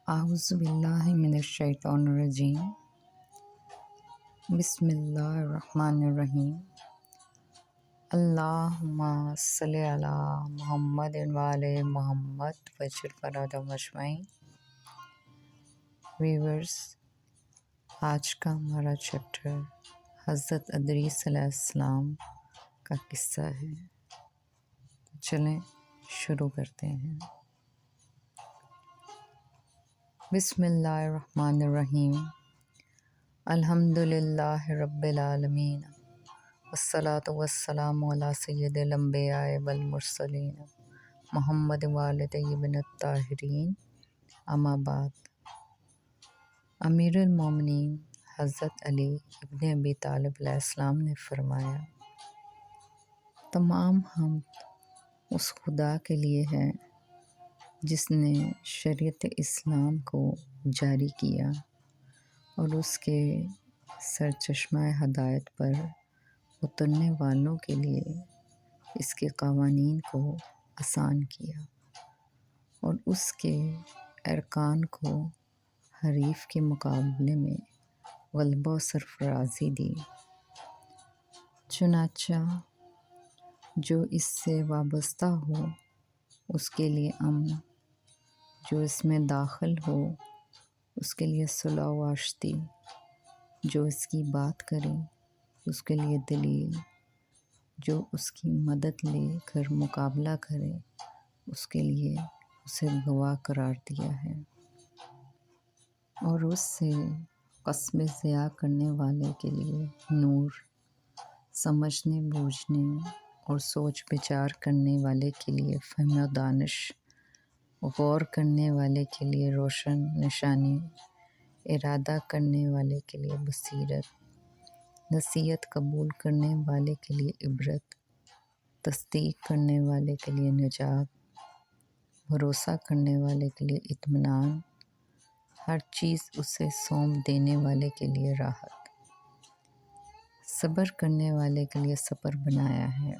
اعوذ باللہ من الشیطان الرجیم بسم اللہ الرحمن الرحیم اللہم صلی علی محمد وعلی محمد وجل فرادم اجمعین۔ ویورز، آج کا ہمارا چیپٹر حضرت ادریس علیہ السلام کا قصہ ہے۔ چلیں شروع کرتے ہیں۔ بسم اللہ الرحمن الرحیم۔ الحمد للہ رب العالمین، والصلاة والسلام علی سید الانبیاء والمرسلین محمد وآل طیبین الطاہرین، اما بعد۔ امیر المومنین حضرت علی ابن ابی طالب علیہ السلام نے فرمایا، تمام حمد اس خدا کے لیے ہے جس نے شریعت اسلام کو جاری کیا اور اس کے سرچشمہ ہدایت پر اترنے والوں کے لیے اس کے قوانین کو آسان کیا اور اس کے ارکان کو حریف کے مقابلے میں غلبہ و سرفرازی دی۔ چنانچہ جو اس سے وابستہ ہو اس کے لیے امن، جو اس میں داخل ہو اس کے لیے صلح و آشتی، جو اس کی بات کرے اس کے لیے دلیل، جو اس کی مدد لے کر مقابلہ کرے اس کے لیے اسے گواہ قرار دیا ہے، اور اس سے قسم ضیاع کرنے والے کے لیے نور، سمجھنے بوجھنے اور سوچ بچار کرنے والے کے لیے فہم و دانش، غور کرنے والے کے لیے روشن نشانی، ارادہ کرنے والے کے لیے بصیرت، نصیحت قبول کرنے والے کے لیے عبرت، تصدیق کرنے والے کے لیے نجات، بھروسہ کرنے والے کے لیے اطمینان، ہر چیز اسے سونپ دینے والے کے لیے راحت، صبر کرنے والے کے لیے صبر بنایا ہے۔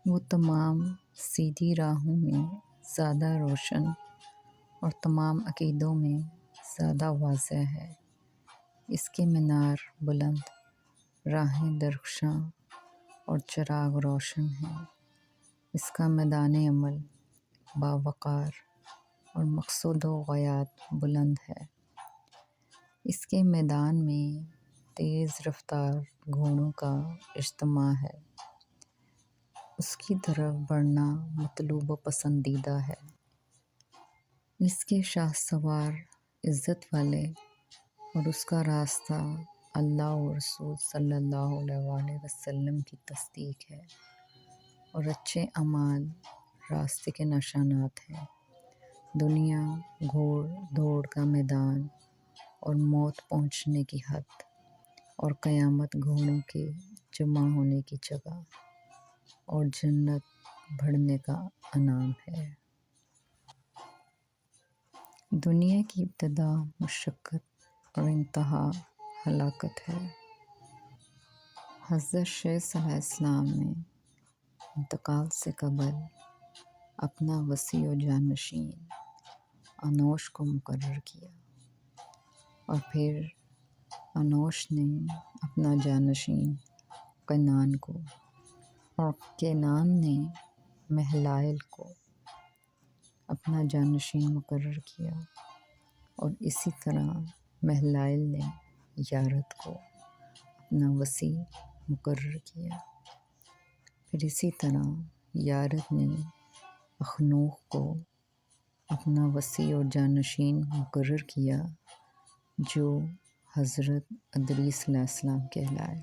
وہ تمام سیدھی راہوں میں زیادہ روشن اور تمام عقیدوں میں زیادہ واضح ہے۔ اس کے مینار بلند، راہیں درخشاں اور چراغ روشن ہیں۔ اس کا میدان عمل باوقار اور مقصود و غایات بلند ہے۔ اس کے میدان میں تیز رفتار گھوڑوں کا اجتماع ہے۔ اس کی طرف بڑھنا مطلوب و پسندیدہ ہے۔ اس کے شاہسوار عزت والے اور اس کا راستہ اللہ و رسول صلی اللہ علیہ وآلہ وسلم کی تصدیق ہے، اور اچھے اعمال راستے کے نشانات ہیں۔ دنیا گھوڑ دوڑ کا میدان اور موت پہنچنے کی حد، اور قیامت گھوڑوں کے جمع ہونے کی جگہ، اور جنت بڑھنے کا انعام ہے۔ دنیا کی ابتدا مشقت اور انتہا ہلاکت ہے۔ حضرت شیث علیہ السلام نے انتقال سے قبل اپنا وصی و جانشین انوش کو مقرر کیا، اور پھر انوش نے اپنا جانشین کینان کو، اور کینان نے مہلائل کو اپنا جانشین مقرر کیا، اور اسی طرح مہلائل نے یارد کو اپنا وصی مقرر کیا۔ پھر اسی طرح یارد نے اخنوخ کو اپنا وصی اور جانشین مقرر کیا، جو حضرت ادریس علیہ السلام کہلائے۔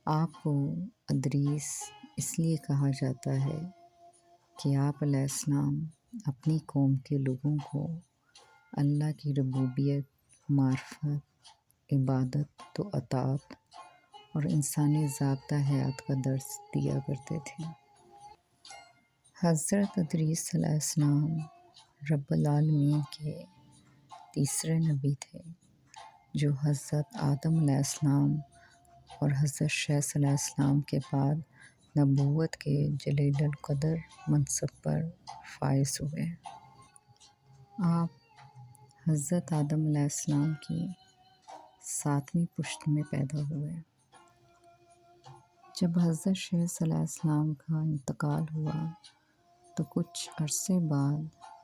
آپ کو ادریس اس لیے کہا جاتا ہے کہ آپ علیہ السلام اپنی قوم کے لوگوں کو اللہ کی ربوبیت، معرفت، عبادت و اطاعت اور انسانی ضابطہ حیات کا درس دیا کرتے تھے۔ حضرت ادریس علیہ السلام رب العالمین کے تیسرے نبی تھے، جو حضرت آدم علیہ السلام اور حضرت شیث علیہ السلام کے بعد نبوت کے جلیل القدر منصب پر فائز ہوئے۔ آپ حضرت آدم علیہ السلام کی 7ویں پشت میں پیدا ہوئے۔ جب حضرت شیخ صلی اللہ علیہ السلام کا انتقال ہوا تو کچھ عرصے بعد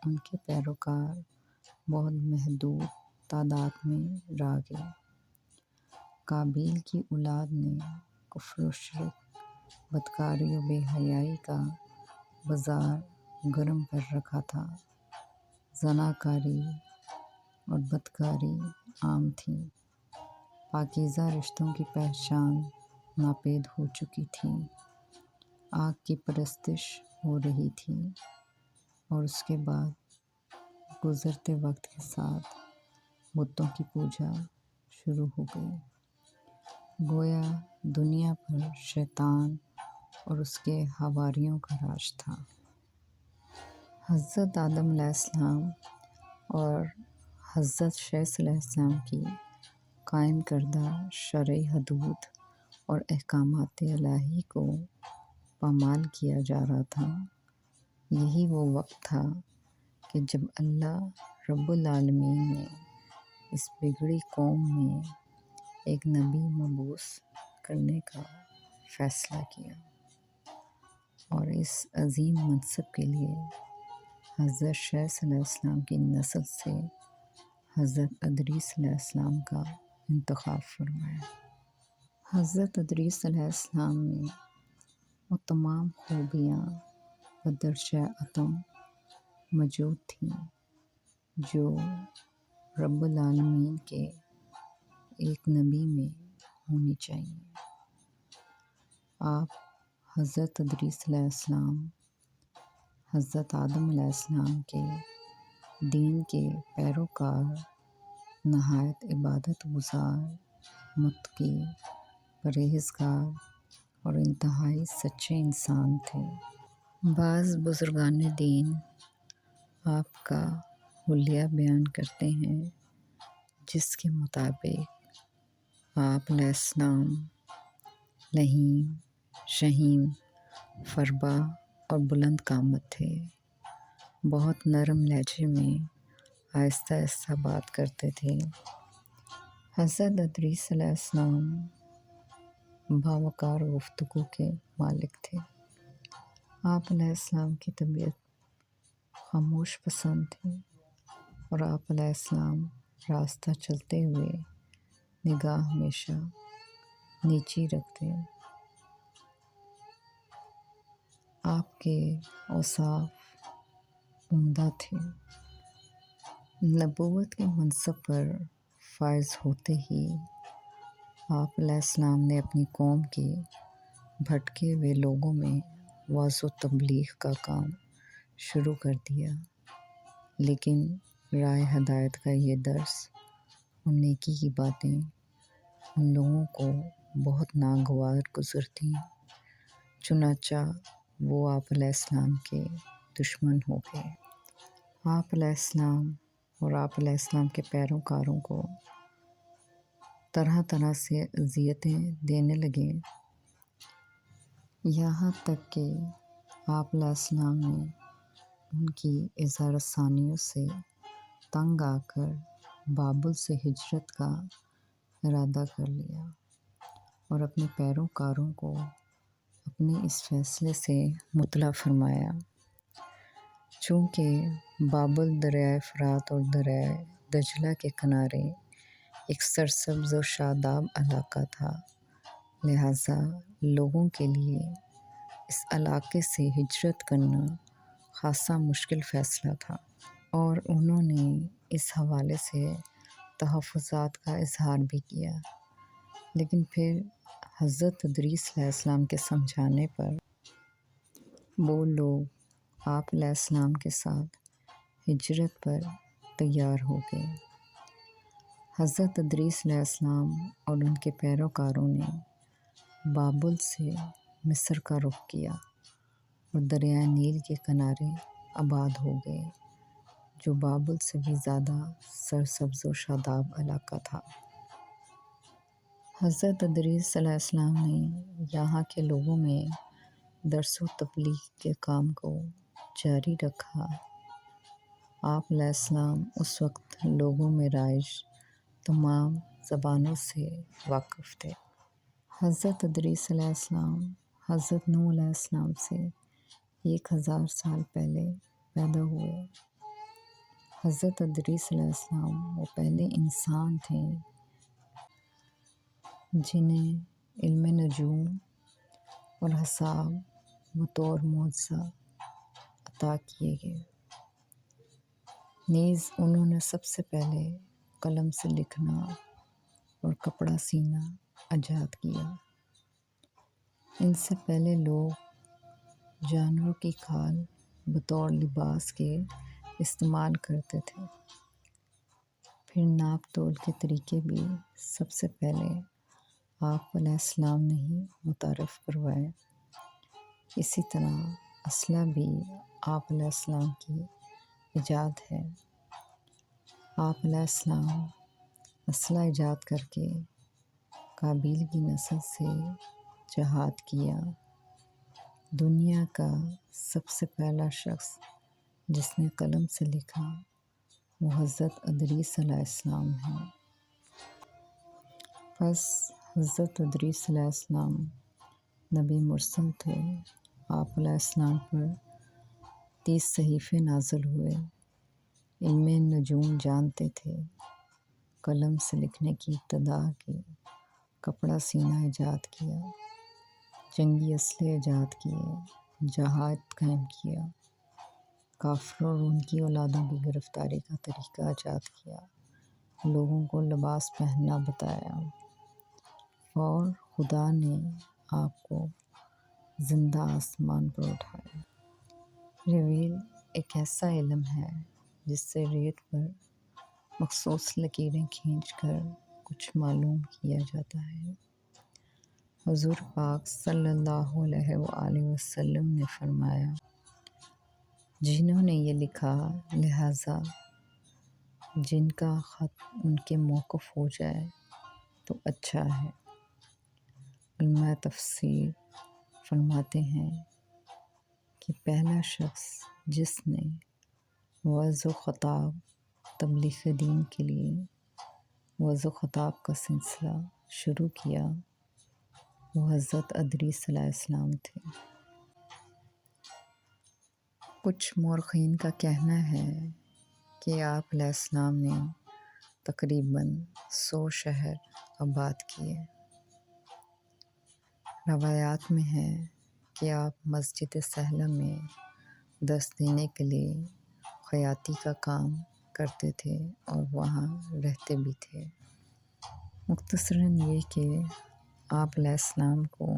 ان کے پیروکار بہت محدود تعداد میں رہ گئے۔ قابیل کی اولاد نے کفر و شرک، بدکاری و بے حیائی کا بازار گرم کر رکھا تھا۔ زناکاری اور بدکاری عام تھی۔ پاکیزہ رشتوں کی پہچان ناپید ہو چکی تھی۔ آگ کی پرستش ہو رہی تھی اور اس کے بعد گزرتے وقت کے ساتھ بتوں کی پوجا شروع ہو گئی۔ گویا دنیا پر شیطان اور اس کے حواریوں کا راج تھا۔ حضرت آدم علیہ السلام اور حضرت شیخ صلی اللہ علیہ السلام کی قائم کردہ شرعی حدود اور احکامات الہی کو پامال کیا جا رہا تھا۔ یہی وہ وقت تھا کہ جب اللہ رب العالمین نے اس بگڑی قوم میں ایک نبی مبعوث کرنے کا فیصلہ کیا اور اس عظیم منصب کے لیے حضرت شیخ صلی اللہ علیہ السلام کی نسل سے حضرت ادریس علیہ السلام کا انتخاب فرمایا۔ حضرت ادریس علیہ السلام میں وہ تمام خوبیاں بدرجہ اتم موجود تھیں جو رب العالمین کے ایک نبی میں ہونی چاہیے۔ آپ حضرت ادریس علیہ السلام حضرت آدم علیہ السلام کے دین کے پیروکار، نہایت عبادت گزار، متقی، پرہیزگار اور انتہائی سچے انسان تھے۔ بعض بزرگان دین آپ کا حلیہ بیان کرتے ہیں جس کے مطابق آپ علیہ السلام لئیم، شہیم، فربا اور بلند قامت تھے۔ بہت نرم لہجے میں آہستہ آہستہ بات کرتے تھے۔ حضرت ادریس علیہ السلام باوقار گفتگو کے مالک تھے۔ آپ علیہ السلام کی طبیعت خاموش پسند تھی اور آپ علیہ السلام راستہ چلتے ہوئے نگاہ ہمیشہ نیچی رکھتے۔ آپ کے اوصاف عمدہ تھے۔ نبوت کے منصب پر فائز ہوتے ہی آپ علیہ السلام نے اپنی قوم کے بھٹکے ہوئے لوگوں میں وعظ و تبلیغ کا کام شروع کر دیا، لیکن راہ ہدایت کا یہ درس اور نیکی کی باتیں ان لوگوں کو بہت ناگوار گزرتیں، چنانچہ وہ آپ علیہ السلام کے دشمن ہو گئے۔ آپ علیہ السلام اور آپ علیہ السلام کے پیروکاروں کو طرح طرح سے اذیتیں دینے لگے، یہاں تک کہ آپ علیہ السلام نے ان کی اظہار ثانیوں سے تنگ آ کر بابل سے ہجرت کا ارادہ کر لیا اور اپنے پیروکاروں کو اپنے اس فیصلے سے مطلع فرمایا۔ چونکہ بابل دریائے فرات اور دریائے دجلہ کے کنارے ایک سرسبز و شاداب علاقہ تھا، لہٰذا لوگوں کے لیے اس علاقے سے ہجرت کرنا خاصا مشکل فیصلہ تھا، اور انہوں نے اس حوالے سے تحفظات کا اظہار بھی کیا۔ لیکن پھر حضرت ادریس علیہ السلام کے سمجھانے پر وہ لوگ آپ علیہ السلام کے ساتھ ہجرت پر تیار ہو گئے۔ حضرت ادریس علیہ السلام اور ان کے پیروکاروں نے بابل سے مصر کا رخ کیا اور دریائے نیل کے کنارے آباد ہو گئے، جو بابل سے بھی زیادہ سرسبز و شاداب علاقہ تھا۔ حضرت ادریس علیہ السلام نے یہاں کے لوگوں میں درس و تبلیغ کے کام کو جاری رکھا آپ علیہ السلام اس وقت لوگوں میں رائج تمام زبانوں سے واقف تھے۔ حضرت ادریس علیہ السلام حضرت نوح علیہ السلام سے 1000 سال پہلے پیدا ہوئے۔ حضرت ادریس علیہ السلام وہ پہلے انسان تھے جنہیں علم نجوم اور حساب بطور معجزہ عطا کیے گئے۔ نیز انہوں نے سب سے پہلے قلم سے لکھنا اور کپڑا سینا ایجاد کیا۔ ان سے پہلے لوگ جانوروں کی کھال بطور لباس کے استعمال کرتے تھے۔ پھر ناپ تول کے طریقے بھی سب سے پہلے آپ علیہ السلام نے ہی متعارف کروائے۔ اسی طرح اسلحہ بھی آپ علیہ السلام کی ایجاد ہے۔ آپ علیہ السلام اسلحہ ایجاد کر کے قابیل کی نسل سے جہاد کیا۔ دنیا کا سب سے پہلا شخص جس نے قلم سے لکھا وہ حضرت ادریس علیہ السلام ہیں۔ پس حضرت ادریس علیہ السلام نبی مرسل تھے۔ آپ علیہ السلام پر 30 صحیفے نازل ہوئے۔ علم نجوم جانتے تھے، قلم سے لکھنے کی ابتدا کی، کپڑا سینا ایجاد کیا، جنگی اسلحے ایجاد کیے، جہاد قائم کیا، کافروں اور ان کی اولادوں کی گرفتاری کا طریقہ ایجاد کیا، لوگوں کو لباس پہننا بتایا، اور خدا نے آپ کو زندہ آسمان پر اٹھایا۔ ریویل ایک ایسا علم ہے جس سے ریت پر مخصوص لکیریں کھینچ کر کچھ معلوم کیا جاتا ہے۔ حضور پاک صلی اللہ علیہ وآلہ وسلم نے فرمایا، جنہوں نے یہ لکھا لہٰذا جن کا خط ان کے موقف ہو جائے تو اچھا ہے۔ علماء تفسیر فرماتے ہیں کہ پہلا شخص جس نے وعظ و خطاب تبلیغ دین کے لیے وعظ و خطاب کا سلسلہ شروع کیا وہ حضرت ادریس علیہ السلام تھے۔ کچھ مورخین کا کہنا ہے کہ آپ علیہ السلام نے تقریباً 100 شہر آباد کیے۔ روایات میں ہے کہ آپ مسجد سہلہ میں درس دینے کے لیے خیاطی کا کام کرتے تھے اور وہاں رہتے بھی تھے۔ مختصراً یہ کہ آپ علیہ السلام کو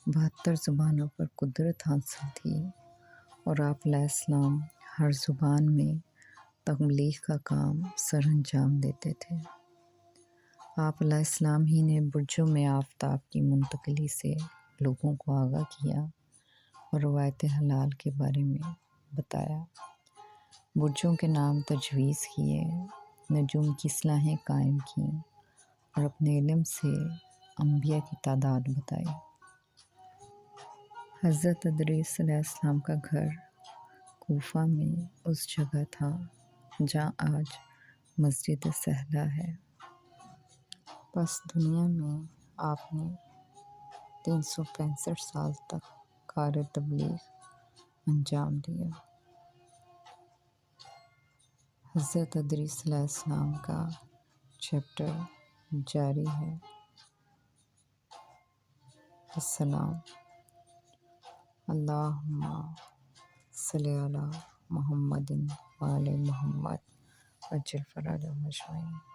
72 زبانوں پر قدرت حاصل تھی اور آپ علیہ السلام ہر زبان میں تبلیغ کا کام سر انجام دیتے تھے۔ آپ علیہ السلام ہی نے برجوں میں آفتاب کی منتقلی سے لوگوں کو آگاہ کیا اور روایت حلال کے بارے میں بتایا، برجوں کے نام تجویز کیے، نجوم کی اصطلاحیں قائم کیں اور اپنے علم سے انبیاء کی تعداد بتائی۔ حضرت ادریس علیہ السلام کا گھر کوفہ میں اس جگہ تھا جہاں آج مسجد سہلہ ہے۔ پس دنیا میں آپ نے 365 سال تک کار تبلیغ انجام دیا۔ حضرت ادریس علیہ السلام کا چیپٹر جاری ہے۔ السلام۔ اللہم صلی علی محمد وآل محمد عجل فرجهم اجمعین۔